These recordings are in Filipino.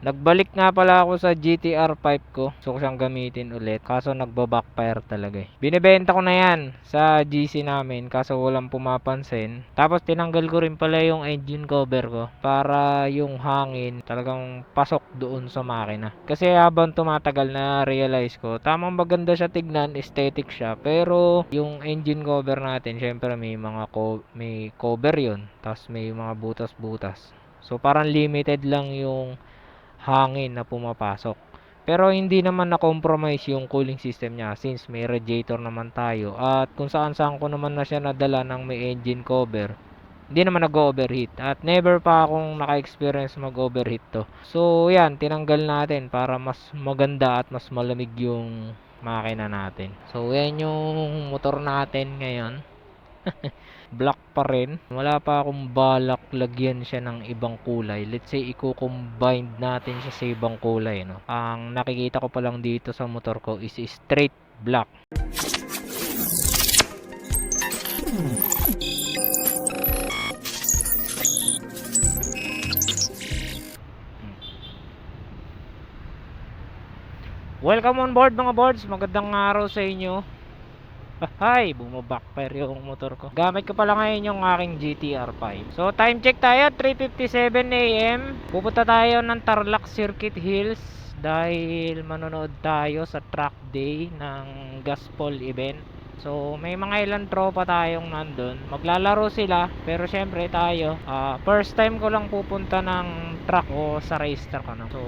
Nagbalik nga pala ako sa GTR 5 ko. Gusto ko siyang gamitin ulit. Kaso nagba-backfire talaga eh. Binibenta ko na yan sa GC namin. Kaso walang pumapansin. Tapos tinanggal ko rin pala yung engine cover ko. Para yung hangin talagang pasok doon sa makina. Kasi habang tumatagal na realize ko, tamang maganda siya tignan, aesthetic siya. Pero yung engine cover natin, syempre may cover yon. Tapos may mga butas-butas. So parang limited lang yung hangin na pumapasok. Pero hindi naman na-compromise yung cooling system niya since may radiator naman tayo at kung saan saan ko naman na siya nadala ng may engine cover. Hindi naman nag-overheat at never pa akong naka-experience mag-overheat to. So yan, tinanggal natin para mas maganda at mas malamig yung makina natin. So yan yung motor natin ngayon. Black pa rin. Wala pa akong balak lagyan siya ng ibang kulay. Let's say i-combine natin siya sa ibang kulay, no. Ang nakikita ko pa lang dito sa motor ko is straight black. Welcome on board mga boards. Magandang araw sa inyo. Hi, bumabackfire yung motor ko. Gamit ko pala ngayon yung aking GTR 5. So time check tayo, 3:57 AM. Pupunta tayo ng Tarlac Circuit Hills dahil manonood tayo sa track day ng Gaspol event. So may mga ilang tropa tayong nandun. Maglalaro sila pero syempre tayo, first time ko lang pupunta ng track o sa racetrack, ano. So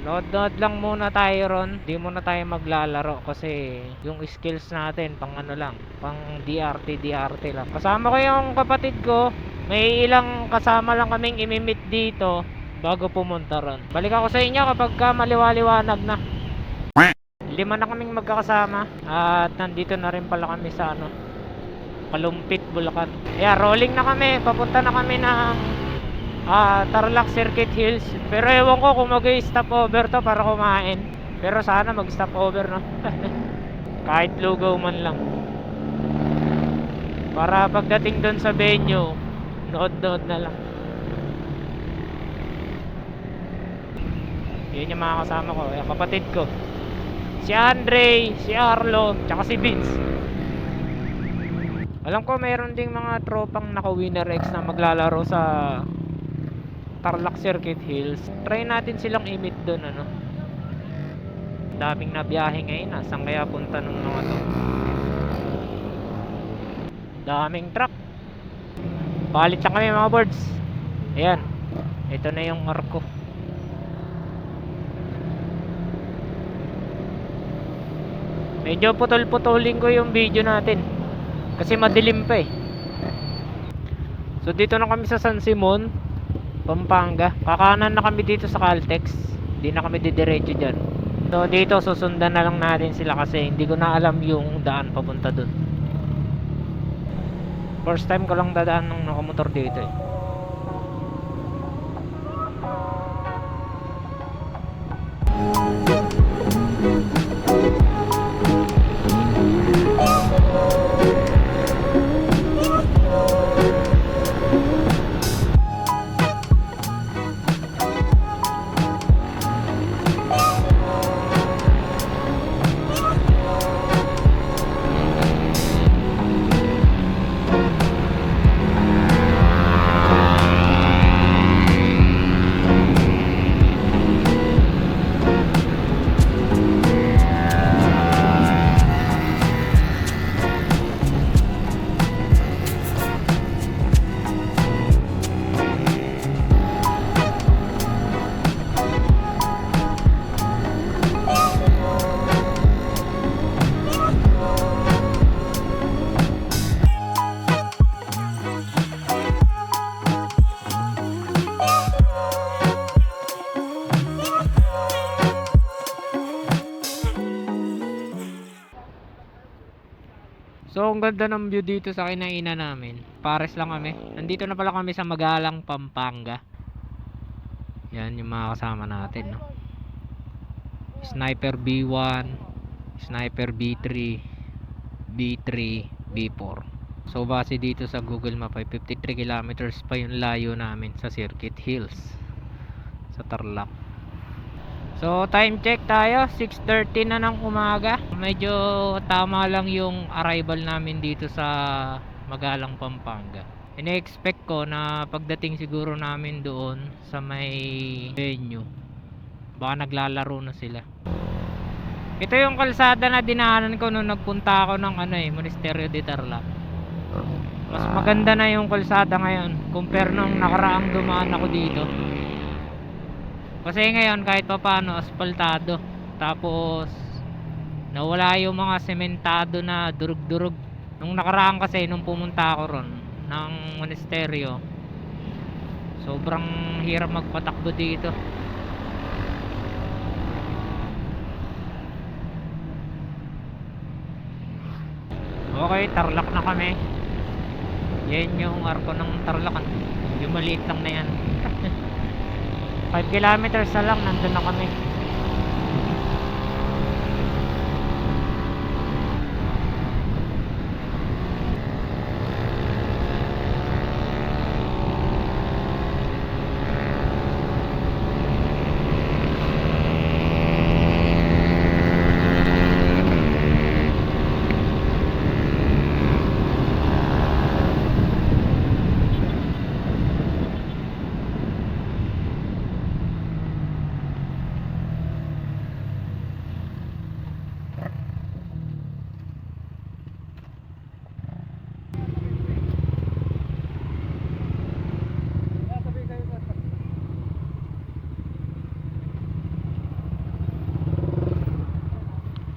nood-nood lang muna tayo ron. Di muna tayo maglalaro kasi yung skills natin pang ano lang, pang DRT lang. Kasama ko yung kapatid ko. May ilang kasama lang kaming imimit dito bago pumunta ron. Balik ako sa inyo kapag maliwaliwanag na. 5 na kaming magkakasama at nandito na rin pala kami sa ano, Kalumpit, Bulacan. Yeah, rolling na kami. Papunta na kami ng Tarlac Circuit Hills. Pero ewan ko kung mag-stop over to para kumain. Pero sana mag-stop over, no? Kahit lugaw man lang. Para pagdating doon sa venue, nood-nood na lang. Yun yung mga kasama ko, yung kapatid ko. Si Andre, si Arlo, tsaka si Vince. Alam ko mayroon ding mga tropang naka Winner X na maglalaro sa Tarlac Circuit Hills. Try natin silang i-meet doon, ano. Daming nabiyahe ngayon, saan kaya punta ng mga to? Daming truck. Palit lang kami mga boards. Ayan, ito na yung arko. Medyo putol-putulin ko yung video natin kasi madilim pa eh. So dito na kami sa San Simon, Pampanga. Kakanan na kami dito sa Caltex. Hindi na kami didiretso dyan. So dito susundan na lang natin sila kasi hindi ko na alam yung daan papunta dun. First time ko lang dadaan ng nakamotor dito eh. So ang ganda ng view dito sa kinainan namin. Pares lang kami. Nandito na pala kami sa Magalang, Pampanga. Yan yung mga kasama natin, no? Sniper B1, Sniper B3, B3, B4. So base dito sa Google Map ay 53 kilometers pa yung layo namin sa Circuit Hills sa Tarlac. So time check tayo, 6:30 na ng umaga. Medyo tama lang yung arrival namin dito sa Magalang, Pampanga. Ine-expect ko na pagdating siguro namin doon sa may venue, baka naglalaro na sila. Ito yung kalsada na dinaanan ko nung nagpunta ako ng Monasterio de Tarlac. Mas maganda na yung kalsada ngayon compare nung nakaraang dumaan ako dito. Kasi ngayon kahit pa paano asfaltado, tapos nawala yung mga sementado na durug-durug. Nung nakaraan kasi nung pumunta ako ron ng monasteryo, sobrang hirap magpatakbo dito. Okay, Tarlac na kami. Yan yung arko ng Tarlac, yung maliit lang na yan. 5 kilometers na lang, nandun na kami.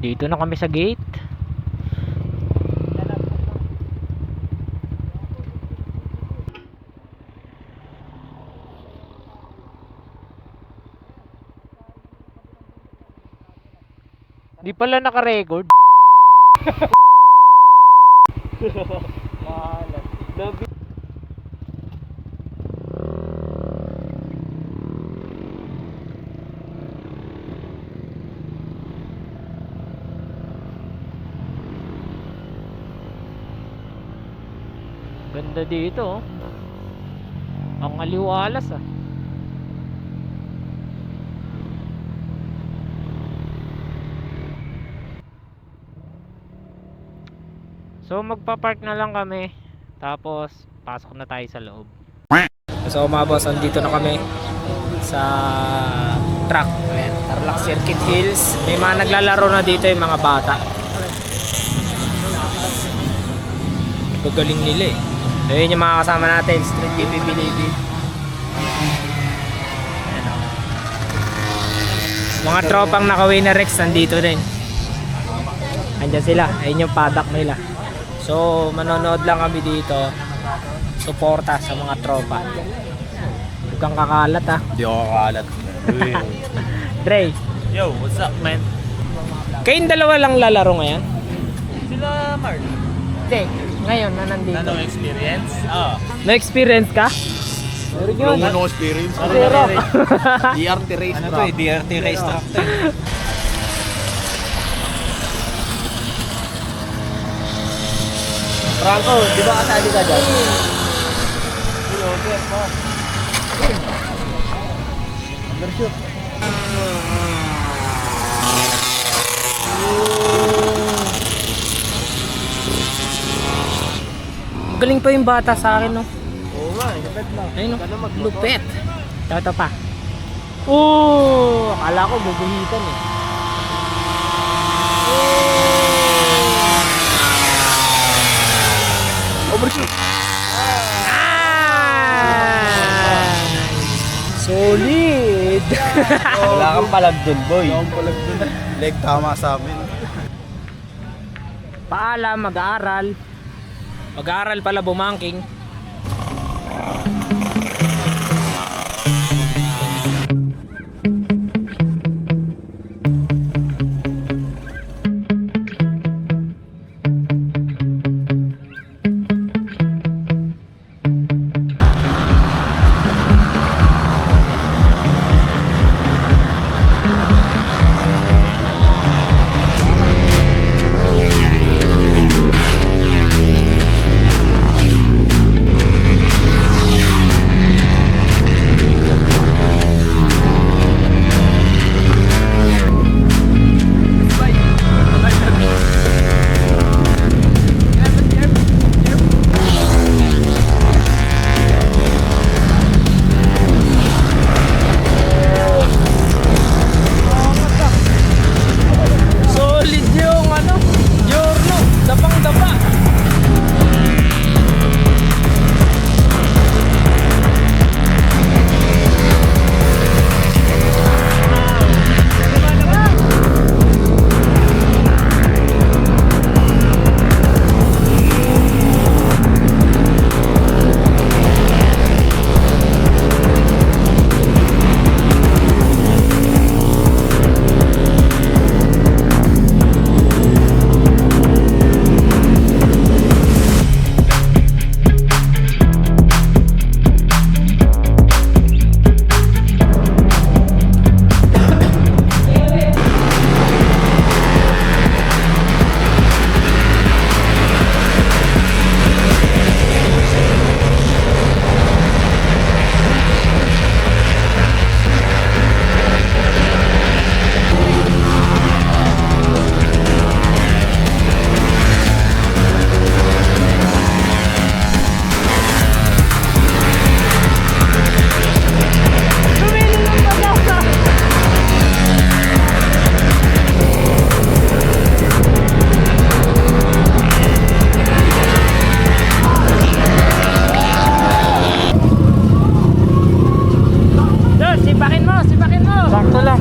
Dito na kami sa gate. Di pala naka-record. Ganda dito, oh. Ang aliwalas, ah. So magpa-park na lang kami, tapos pasok na tayo sa loob. So mga boss, andito na kami sa track. Ayan, Tarlac Circuit Hills. May mga naglalaro na dito yung mga bata. Gagaling nila eh. So yun yung mga kasama natin, Street PPP Lady. Mga tropang naka-Winner Rex nandito din. Andyan sila, ayun yung paddock nila. So manonood lang kami dito, suporta sa mga tropa. Huwag kang kakalat, ha. Hindi ako kakalat. Dre, Yo, what's up, man? kayong dalawa lang lalaro ngayon? Sila Mark. Hindi, ngayon na nandito. Ano experience? Ah. May experience ka? Meron yun. Ano experience? Zero. DRT race Ano to eh, DRT race track to eh. Franco, di ba kasali ka dyan? Undershoot. Galing pa yung bata sa akin, no? Oo nga, gabet lang. Ayun, no? Lupet. Ito pa. Oh, akala ko bubuhitan eh. Overshoot. Ah! Solid. Wala kang palag dun, boy. Wala akong palag dun. Leg tama sa amin. Paalam, mag-aaral. Mag-aaral pala bumangking.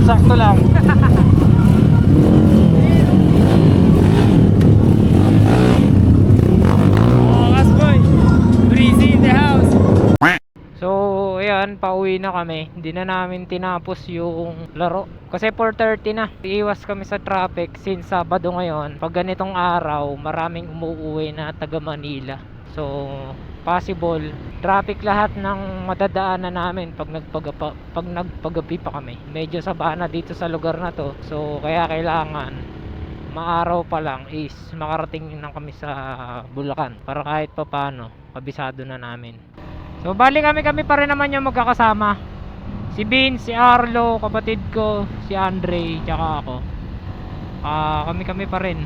sakto lang. So, ayan, pauwi na kami. Hindi na namin tinapos yung laro. Kasi 4:30 na. Iiwas kami sa traffic since Sabado ngayon. Pag ganitong araw, maraming umuuwi na taga Manila. So, possible. Traffic lahat ng madadaanan namin pag nagpagabi pa kami. Medyo sabana dito sa lugar na to. So, kaya kailangan maaraw pa lang is makarating na kami sa Bulacan. Para kahit pa paano, kabisado na namin. So bali kami pa rin naman yung magkakasama. Si Vince, si Arlo, kapatid ko, si Andre, tsaka ako. Kami pa rin.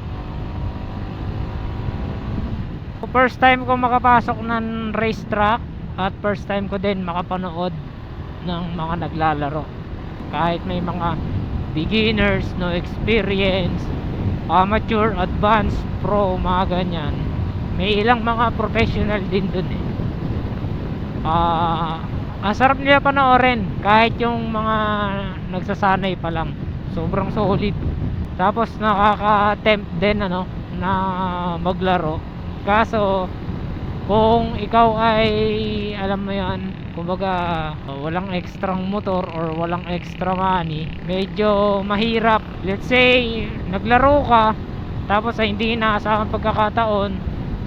First time ko makapasok ng racetrack at first time ko din makapanood ng mga naglalaro. Kahit may mga beginners, no experience, amateur, advanced, pro, mga ganyan. May ilang mga professional din dun eh. Ang sarap nila panoorin kahit yung mga nagsasanay pa lang. Sobrang solid. Tapos nakaka-tempt din na maglaro. Kaso kung ikaw ay alam mo yan, kumbaga walang extrang motor or walang extra money, medyo mahirap. Let's say naglaro ka tapos ay hindi inaasahang pagkakataon,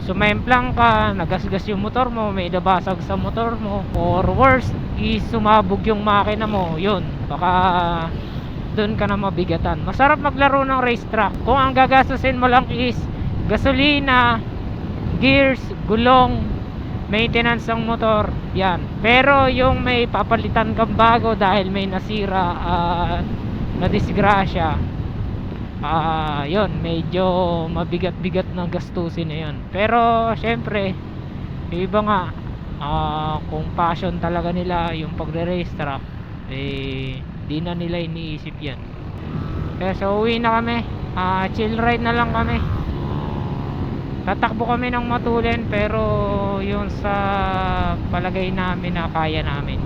sumemplang ka, nagasgas yung motor mo, may nabasag sa motor mo, or worst is sumabog yung makina mo, yun, baka dun ka na mabigatan. Masarap maglaro ng racetrack kung ang gagastusin mo lang is gasolina, gears, gulong, maintenance ng motor, yan. Pero yung may papalitan kang bago dahil may nasira at nadisgrasya, yun, medyo mabigat-bigat na gastusin na yun. Pero syempre yung iba nga, kung passion talaga nila yung pagre-racetrack, di na nila iniisip yan. Kaya so uwi na kami, chill ride na lang kami. Tatakbo kami ng Matulen pero yung sa palagay namin na kaya namin.